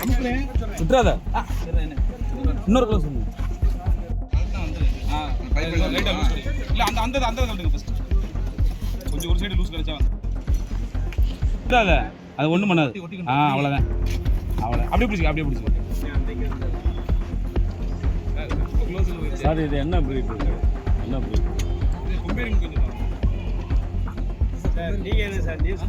விட்டுறாத இன்னொரு க்ளோஸ் இல்லை அந்த அந்த கட்டுங்க ஃபஸ்ட்டு கொஞ்சம் ஒரு சைடு லூஸ் கிடைச்சா விட்டுறாத அது ஒன்றும் பண்ணாது அவ்வளோதான் அவ்வளோ அப்படியே பிடிச்சிக்க சார் இது என்ன பிரீட் என்ன பிரீட் கொம்பேரிங் கொஞ்சம் சார் நீங்கள் என்ன சார் நியூஸ்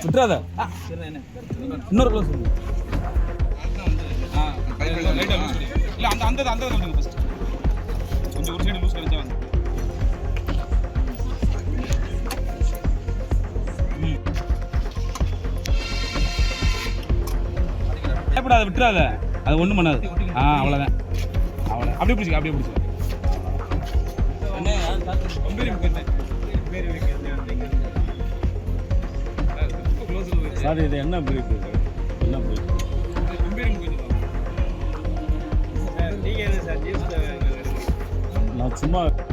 விட்டுறாத இன்னொரு க்ளோஸ் இல்லை அந்த அந்த அந்த கட்டுங்க ஃபஸ்ட்டு கொஞ்சம் ஒரு சைடு லூஸ் கிடைச்சா பயப்படாத விட்டுறாத அது ஒன்றும் பண்ணாது அவ்வளோதான் அவ்வளோ அப்படியே பிடிச்சிக்க சார் இது என்ன பிரீட் என்ன பிரீட் கொம்பேரிங் கொஞ்சம் சார் நீங்கள் என்ன சார் நியூஸ் நான் சும்மா விட்டு